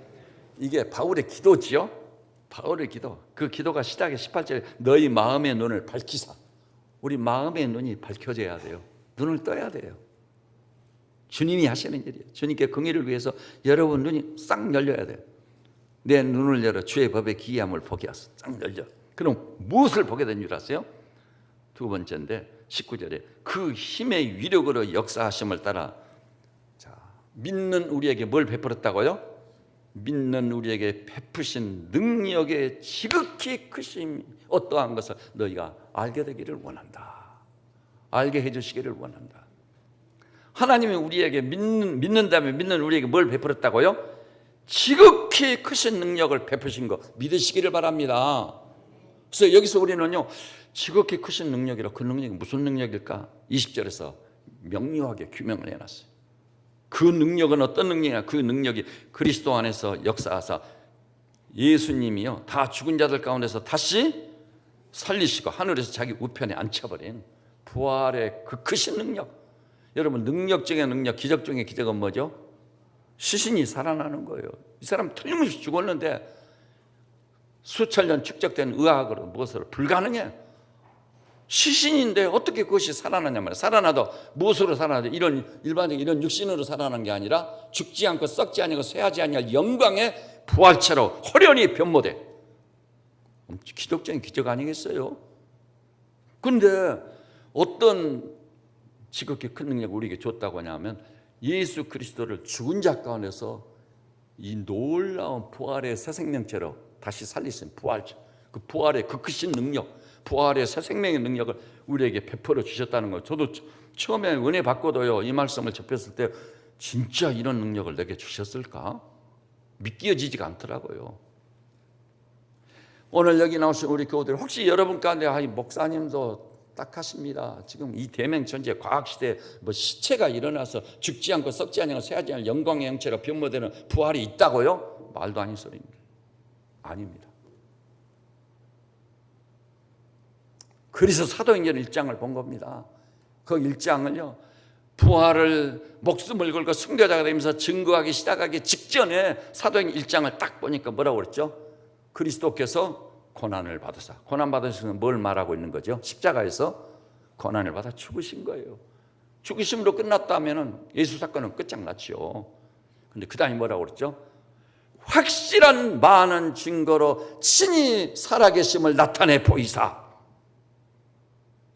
이게 바울의 기도지요. 바울의 기도. 그 기도가 시작에 18절에 너희 마음의 눈을 밝히사. 우리 마음의 눈이 밝혀져야 돼요. 눈을 떠야 돼요. 주님이 하시는 일이에요. 주님께 긍휼을 위해서 여러분 눈이 싹 열려야 돼요. 내 눈을 열어 주의 법의 기이함을 보게 하소서. 싹 열려. 그럼 무엇을 보게 된 줄 아세요? 두 번째인데 19절에 그 힘의 위력으로 역사하심을 따라, 자, 믿는 우리에게 뭘 베풀었다고요? 믿는 우리에게 베푸신 능력의 지극히 크심 어떠한 것을 너희가 알게 되기를 원한다. 알게 해주시기를 원한다. 하나님이 우리에게 믿는다면 믿는 우리에게 뭘 베풀었다고요? 지극히 크신 능력을 베푸신 거 믿으시기를 바랍니다. 그래서 여기서 우리는요 지극히 크신 능력이라, 그 능력이 무슨 능력일까? 20절에서 명료하게 규명을 해놨어요. 그 능력은 어떤 능력이냐? 그 능력이 그리스도 안에서 역사하사 예수님이요 다 죽은 자들 가운데서 다시 살리시고 하늘에서 자기 우편에 앉혀버린 부활의 그 크신 능력. 여러분 능력 중의 능력, 기적 중의 기적은 뭐죠? 시신이 살아나는 거예요. 이 사람 틀림없이 죽었는데 수천 년 축적된 의학으로 무엇으로 불가능해. 시신인데 어떻게 그것이 살아나냐 말이야. 살아나도 무엇으로 살아나죠? 이런 일반적인 이런 육신으로 살아나는 게 아니라 죽지 않고 썩지 아니고 쇠하지 아니할 영광의 부활체로 호련히 변모돼. 기독적인 기적 아니겠어요? 그런데 어떤 지극히 큰 능력을 우리에게 줬다고 하냐면 예수 그리스도를 죽은 자 가운데서 이 놀라운 부활의 새 생명체로 다시 살리신 부활, 그 부활의 그 크신 능력, 부활의 새 생명의 능력을 우리에게 베풀어 주셨다는 거. 저도 처음에 은혜 받고도요, 이 말씀을 접했을 때 진짜 이런 능력을 내게 주셨을까? 믿겨지지가 않더라고요. 오늘 여기 나오신 우리 교우들, 혹시 여러분 가운데 목사님도 딱하십니다. 지금 이 대명천지의 과학시대에 뭐 시체가 일어나서 죽지 않고 썩지 않고 새하지 않을 영광의 형체가 변모되는 부활이 있다고요? 말도 아닌 소리입니다. 아닙니다. 그래서 사도행전 1장을 본 겁니다. 그 1장을요, 부활을 목숨을 걸고 순교자가 되면서 증거하기 시작하기 직전에 사도행전 1장을 딱 보니까 뭐라고 그랬죠? 그리스도께서 고난을 받으사. 고난 받으시면 뭘 말하고 있는 거죠? 십자가에서 고난을 받아 죽으신 거예요. 죽으심으로 끝났다면 예수 사건은 끝장났죠. 근데 그 다음에 뭐라고 그랬죠? 확실한 많은 증거로 친히 살아계심을 나타내 보이사.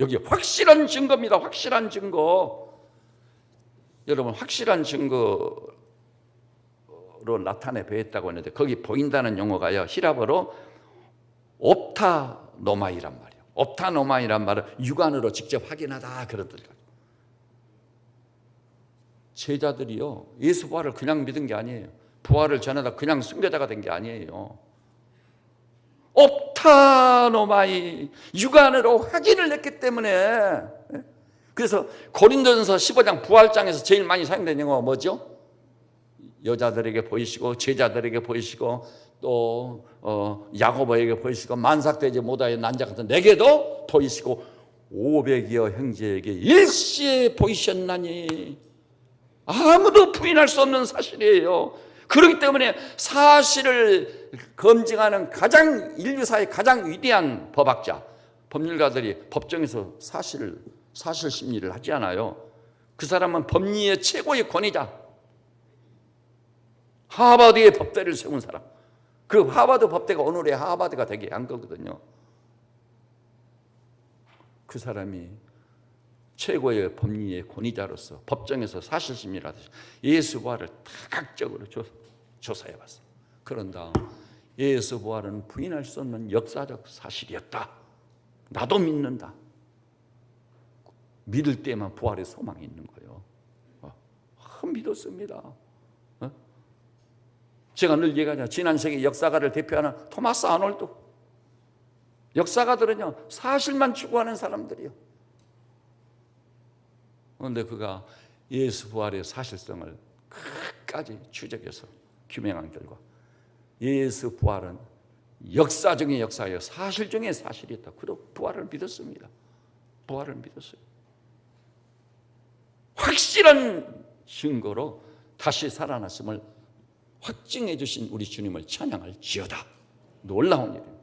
여기 확실한 증거입니다. 확실한 증거. 여러분, 확실한 증거로 나타내 보였다고 했는데 거기 보인다는 용어가요, 히라보로 옵타노마이란 말이에요. 옵타노마이란 말은 육안으로 직접 확인하다 그러더라고요. 제자들이요, 예수 부활을 그냥 믿은 게 아니에요. 부활을 전하다 그냥 순교자가 된 게 아니에요. 옵타노마이, 육안으로 확인을 했기 때문에. 그래서 고린도전서 15장 부활장에서 제일 많이 사용된 용어가 뭐죠? 여자들에게 보이시고 제자들에게 보이시고 또 야고보에게 보이시고 만삭되지 못하여 난자 같은 내게도 보이시고 500여 형제에게 일시에 보이셨나니. 아무도 부인할 수 없는 사실이에요. 그렇기 때문에 사실을 검증하는 가장 인류사의 가장 위대한 법학자, 법률가들이 법정에서 사실 심리를 하지 않아요. 그 사람은 법리의 최고의 권위자, 하버드의 법대를 세운 사람. 그 하버드 법대가 오늘의 하버드가 되게 한 거거든요. 그 사람이 최고의 법리의 권위자로서 법정에서 사실심리를 하듯이 예수 부활을 다각적으로 조사해 봤어요. 그런다, 예수 부활은 부인할 수 없는 역사적 사실이었다. 나도 믿는다. 믿을 때만 부활의 소망이 있는 거예요. 믿었습니다. 제가 늘 얘기하잖아요. 지난 세기 역사가를 대표하는 토마스 아놀드. 역사가들은요, 사실만 추구하는 사람들이요. 그런데 그가 예수 부활의 사실성을 끝까지 추적해서 규명한 결과 예수 부활은 역사 중의 역사예요. 사실 중의 사실이었다. 그리고 부활을 믿었습니다. 부활을 믿었어요. 확실한 증거로 다시 살아났음을 확증해 주신 우리 주님을 찬양할지어다. 놀라운 일입니다.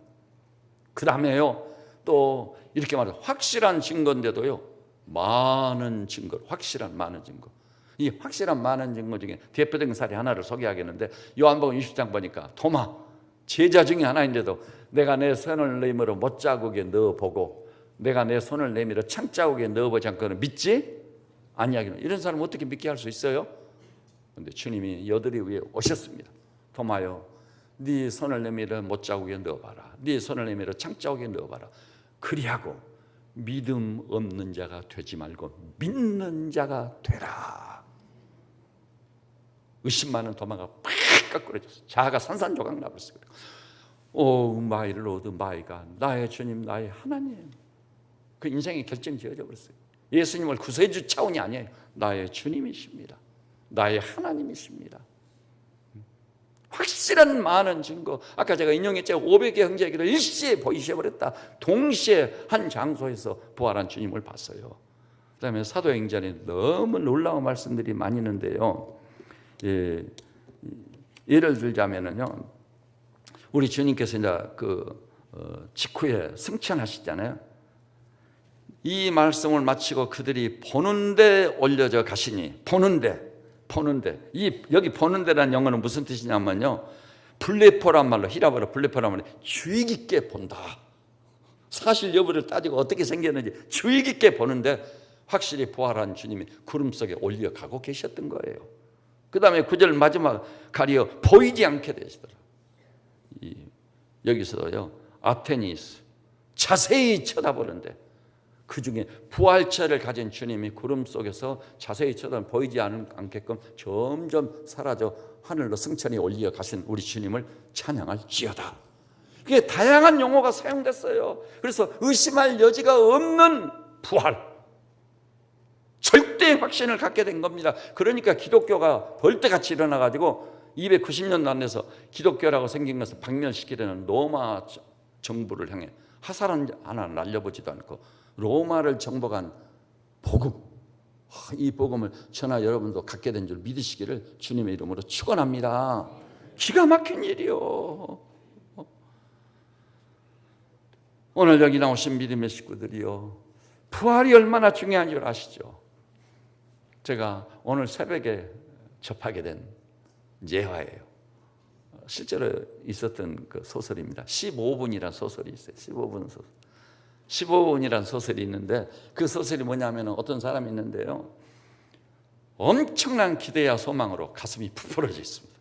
그 다음에요, 또 이렇게 말해요. 확실한 증거인데도요, 많은 증거, 확실한 많은 증거. 이 확실한 많은 증거 중에 대표적인 사례 하나를 소개하겠는데, 요한복음 20장 보니까 도마, 제자 중에 하나인데도 내가 내 손을 내밀어 못자국에 넣어보고 내가 내 손을 내밀어 창자국에 넣어보지 않고는 믿지 아니하기는. 이런 사람 어떻게 믿게 할 수 있어요? 그런데 주님이 여드리 위에 오셨습니다. 도마요, 네 손을 내밀어 못자국에 넣어봐라. 네 손을 내밀어 창자국에 넣어봐라. 그리하고 믿음 없는 자가 되지 말고 믿는 자가 되라. 의심 많은 도마가 팍 깎으러졌어. 자아가 산산조각 나버렸어요. 오 마이 로드 마이 갓, 나의 주님, 나의 하나님. 그 인생의 결정 지어져 버렸어요. 예수님을 구세주 차원이 아니에요. 나의 주님이십니다. 나의 하나님이십니다. 확실한 많은 증거. 아까 제가 인용했죠. 500의 형제에게도 일시에 보이셔버렸다. 동시에 한 장소에서 부활한 주님을 봤어요. 그 다음에 사도행전에 너무 놀라운 말씀들이 많이 있는데요. 예를 들자면요, 우리 주님께서 이제 직후에 승천하시잖아요. 이 말씀을 마치고 그들이 보는데 올려져 가시니, 보는데 여기 보는데라는 영어는 무슨 뜻이냐면요, 블레포란 말로, 히라보로 블레포란 말로 주의 깊게 본다. 사실 여부를 따지고 어떻게 생겼는지 주의 깊게 보는데 확실히 부활한 주님이 구름 속에 올려가고 계셨던 거예요. 그 다음에 9절 마지막 가리어 보이지 않게 되시더라. 여기서요 아테니스 자세히 쳐다보는데 그 중에 부활체를 가진 주님이 구름 속에서 자세히 쳐다보면 보이지 않게끔 점점 사라져 하늘로 승천히 올려 가신 우리 주님을 찬양할지어다. 그게 다양한 용어가 사용됐어요. 그래서 의심할 여지가 없는 부활, 절대 확신을 갖게 된 겁니다. 그러니까 기독교가 벌떼같이 일어나가지고 290년 안에서 기독교라고 생긴 것을 박멸시키려는 로마 정부를 향해 화살 하나 날려보지도 않고 로마를 정복한 복음, 이 복음을 저나 여러분도 갖게 된 줄 믿으시기를 주님의 이름으로 축원합니다. 기가 막힌 일이요. 오늘 여기 나오신 믿음의 식구들이요, 부활이 얼마나 중요한 줄 아시죠? 제가 오늘 새벽에 접하게 된 예화예요. 실제로 있었던 그 소설입니다. 15분이라는 소설이 있어요. 15분 소설. 15분이라는 소설이 있는데 그 소설이 뭐냐면 어떤 사람이 있는데요, 엄청난 기대와 소망으로 가슴이 부풀어져 있습니다.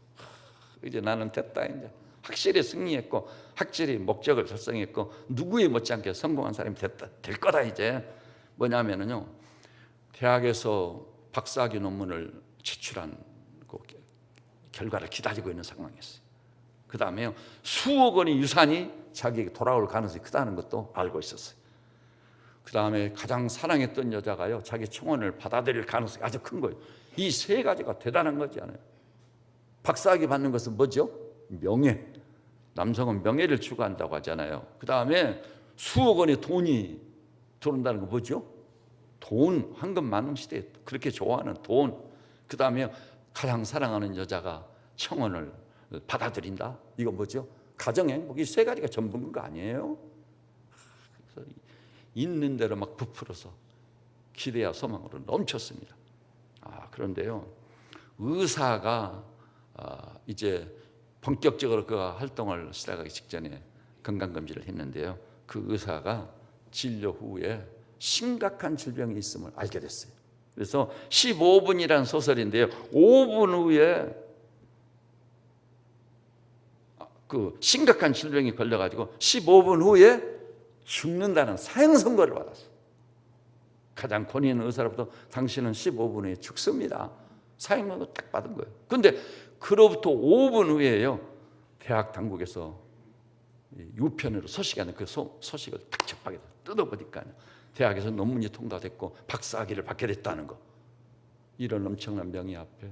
이제 나는 됐다. 이제 확실히 승리했고 확실히 목적을 달성했고 누구에 못지않게 성공한 사람이 됐다. 될 거다. 이제 뭐냐면요, 대학에서 박사학위 논문을 제출한 그 결과를 기다리고 있는 상황이었어요. 그 다음에요, 수억 원의 유산이 자기에게 돌아올 가능성이 크다는 것도 알고 있었어요. 그 다음에 가장 사랑했던 여자가요, 자기 청혼을 받아들일 가능성이 아주 큰 거예요. 이 세 가지가 대단한 거지 않아요? 박사학위 받는 것은 뭐죠? 명예. 남성은 명예를 추구한다고 하잖아요. 그 다음에 수억 원의 돈이 들어온다는 거 뭐죠? 돈, 황금 만능 시대에 그렇게 좋아하는 돈. 그 다음에 가장 사랑하는 여자가 청혼을 받아들인다. 이건 뭐죠? 가정행복. 이 세 가지가 전부인 거 아니에요? 그래서 있는 대로 막 부풀어서 기대와 소망으로 넘쳤습니다. 그런데요, 의사가 이제 본격적으로 그 활동을 시작하기 직전에 건강검진을 했는데요, 그 의사가 진료 후에 심각한 질병이 있음을 알게 됐어요. 그래서 15분이라는 소설인데요, 5분 후에 그 심각한 질병이 걸려가지고 15분 후에 죽는다는 사형 선고를 받았어요. 가장 권위 있는 의사로부터 당신은 15분 후에 죽습니다. 사형 선고 딱 받은 거예요. 그런데 그로부터 5분 후에요, 대학 당국에서 유편으로 소식이 아닌 그 소식을 딱 접하게 돼서 뜯어보니까 대학에서 논문이 통과됐고 박사학위를 받게 됐다는 거. 이런 엄청난 명예 앞에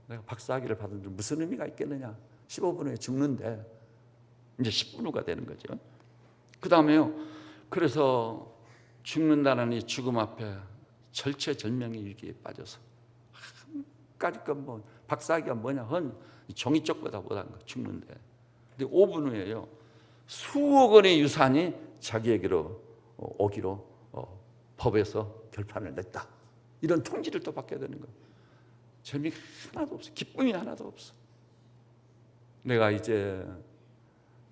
내가 박사학위를 받은 줄 무슨 의미가 있겠느냐. 15분 후에 죽는데 이제 10분 후가 되는 거죠. 그 다음에요, 그래서 죽는다는 이 죽음 앞에 절체절명의 위기에 빠져서 한까짓 건 뭐 박사학위가 뭐냐, 종이쪽보다 못한 거 죽는데. 근데 5분 후에요, 수억 원의 유산이 자기에게로 오기로 법에서 결판을 냈다. 이런 통지를 또 받게 되는 거예요. 재미가 하나도 없어. 기쁨이 하나도 없어. 내가 이제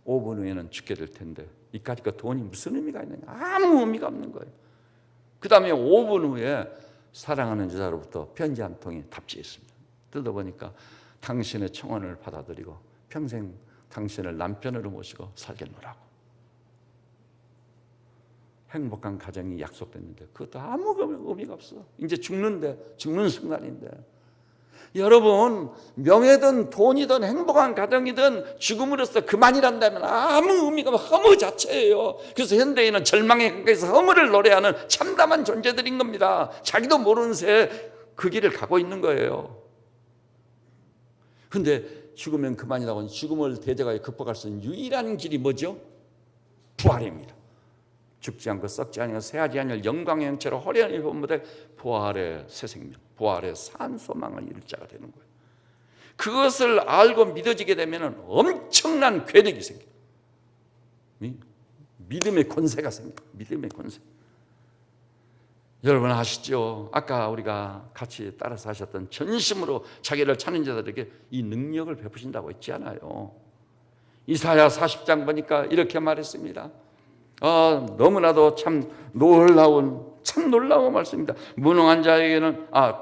5분 후에는 죽게 될 텐데 이까짓 거 돈이 무슨 의미가 있느냐. 아무 의미가 없는 거예요. 그 다음에 5분 후에 사랑하는 여자로부터 편지 한 통이 답지했습니다. 뜯어보니까 당신의 청혼을 받아들이고 평생 당신을 남편으로 모시고 살겠노라고. 행복한 가정이 약속됐는데 그것도 아무 의미가 없어. 이제 죽는 순간인데. 여러분, 명예든 돈이든 행복한 가정이든 죽음으로써 그만이란다면 아무 의미가 없는 허무 자체예요. 그래서 현대인은 절망에 가까이서 허무를 노래하는 참담한 존재들인 겁니다. 자기도 모르는 새 그 길을 가고 있는 거예요. 그런데 죽으면 그만이라고, 죽음을 대적하여 극복할 수 있는 유일한 길이 뭐죠? 부활입니다. 죽지 않고 썩지 아니하고 쇠하지 아니할 영광의 형체로 호련히 본무대 부활의 새 생명, 부활의 산 소망을 이룰 자가 되는 거예요. 그것을 알고 믿어지게 되면 엄청난 괴력이 생겨요. 믿음의 권세가 생겨요. 믿음의 권세. 여러분 아시죠? 아까 우리가 같이 따라서 하셨던 전심으로 자기를 찾는 자들에게 이 능력을 베푸신다고 했지 않아요? 이사야 40장 보니까 이렇게 말했습니다. 너무나도 참 놀라운 참 놀라운 말씀입니다.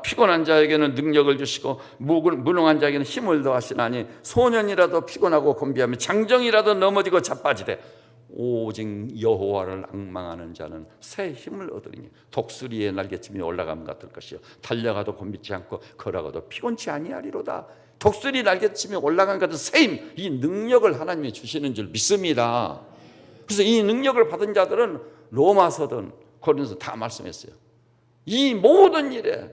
피곤한 자에게는 능력을 주시고 무능한 자에게는 힘을 더하시나니 소년이라도 피곤하고 곤비하며 장정이라도 넘어지고 자빠지되 오직 여호와를 앙망하는 자는 새 힘을 얻으리니 독수리의 날개침이 올라감 같을 것이요 달려가도 곤비지 않고 걸어가도 피곤치 아니하리로다. 독수리 날개침이 올라간 같은 새 힘, 이 능력을 하나님이 주시는 줄 믿습니다. 그래서 이 능력을 받은 자들은 로마서든 고린도서 다 말씀했어요. 이 모든 일에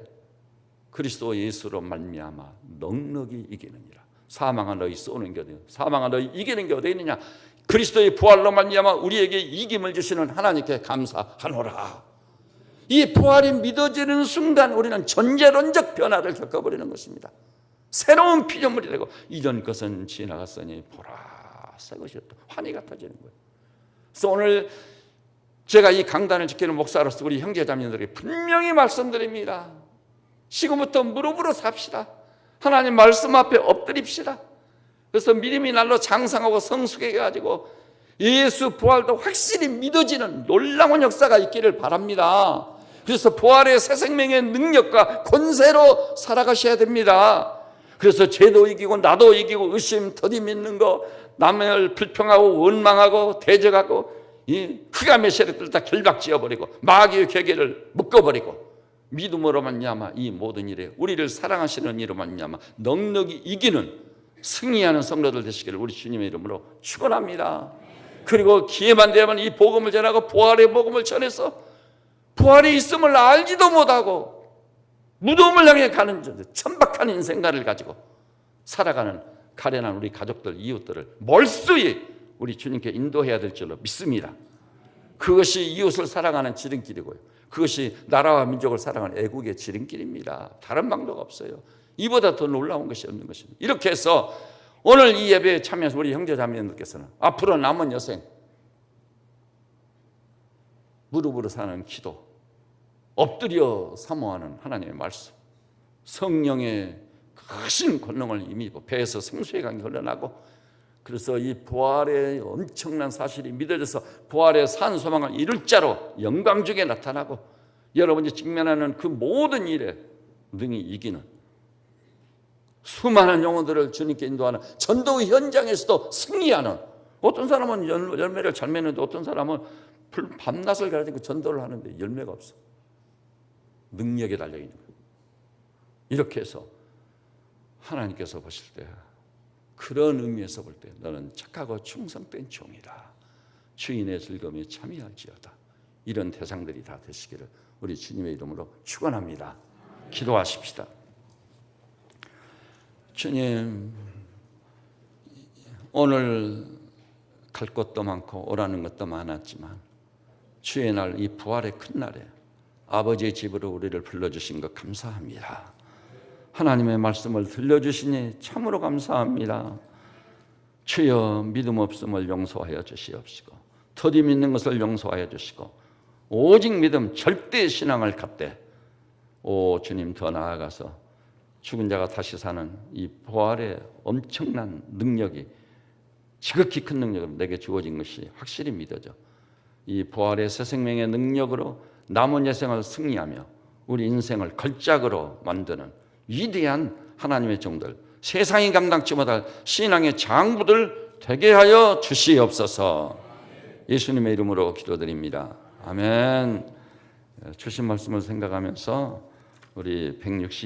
그리스도 예수로 말미암아 넉넉히 이기느니라. 사망한 너희 쏘는 게 어디냐? 사망한 너희 이기는 게 어디 있느냐? 그리스도의 부활로 말미암아 우리에게 이김을 주시는 하나님께 감사하노라. 이 부활이 믿어지는 순간 우리는 전제론적 변화를 겪어버리는 것입니다. 새로운 피조물이 되고 이전 것은 지나갔으니 보라 새 것이 또 환히 같아지는 거예요. 그래서 오늘 제가 이 강단을 지키는 목사로서 우리 형제자매들에게 분명히 말씀드립니다. 지금부터 무릎으로 삽시다. 하나님 말씀 앞에 엎드립시다. 그래서 믿음이 날로 장성하고 성숙해 가지고 예수 부활도 확실히 믿어지는 놀라운 역사가 있기를 바랍니다. 그래서 부활의 새 생명의 능력과 권세로 살아가셔야 됩니다. 그래서 죄도 이기고 나도 이기고 의심, 더디 믿는 거, 남을 불평하고 원망하고 대적하고 이 흑암의 세력들 다 결박지어버리고 마귀의 괴계를 묶어버리고 믿음으로 말미암아 이 모든 일에 우리를 사랑하시는 이로 말미암아 넉넉히 이기는 승리하는 성도들 되시기를 우리 주님의 이름으로 축원합니다. 그리고 기회만 되면 이 복음을 전하고 부활의 복음을 전해서 부활이 있음을 알지도 못하고 무덤을 향해 가는 천박한 인생관을 가지고 살아가는 가련한 우리 가족들, 이웃들을 몰수히 우리 주님께 인도해야 될 줄로 믿습니다. 그것이 이웃을 사랑하는 지름길이고요. 그것이 나라와 민족을 사랑하는 애국의 지름길입니다. 다른 방도가 없어요. 이보다 더 놀라운 것이 없는 것입니다. 이렇게 해서 오늘 이 예배에 참여해서 우리 형제자매님들께서는 앞으로 남은 여생 무릎으로 사는 기도, 엎드려 사모하는 하나님의 말씀, 성령의 크신 권능을 이미 배에서 생수의 강이 흘러나고 그래서 이 부활의 엄청난 사실이 믿어져서 부활의 산 소망을 이룰 자로 영광 중에 나타나고 여러분이 직면하는 그 모든 일에 능히 이기는 수많은 영혼들을 주님께 인도하는 전도 현장에서도 승리하는 어떤 사람은 열매를 잘 맺는데 어떤 사람은 밤낮을 가지고 전도를 하는데 열매가 없어. 능력에 달려있는 거예요. 이렇게 해서 하나님께서 보실 때 그런 의미에서 볼 때 너는 착하고 충성된 종이라 주인의 즐거움에 참여할지어다. 이런 대상들이 다 되시기를 우리 주님의 이름으로 축원합니다. 기도하십시다. 주님, 오늘 갈 것도 많고 오라는 것도 많았지만 주의 날, 이 부활의 큰 날에 아버지의 집으로 우리를 불러주신 것 감사합니다. 하나님의 말씀을 들려주시니 참으로 감사합니다. 주여 믿음 없음을 용서하여 주시옵시고 더디 믿는 것을 용서하여 주시고 오직 믿음 절대 신앙을 갖되 오 주님 더 나아가서 죽은 자가 다시 사는 이 부활의 엄청난 능력이 지극히 큰 능력으로 내게 주어진 것이 확실히 믿어져. 이 부활의 새 생명의 능력으로 남은 여생을 승리하며 우리 인생을 걸작으로 만드는 위대한 하나님의 종들, 세상이 감당치 못할 신앙의 장부들 되게 하여 주시옵소서. 예수님의 이름으로 기도드립니다. 아멘. 주신 말씀을 생각하면서 우리 160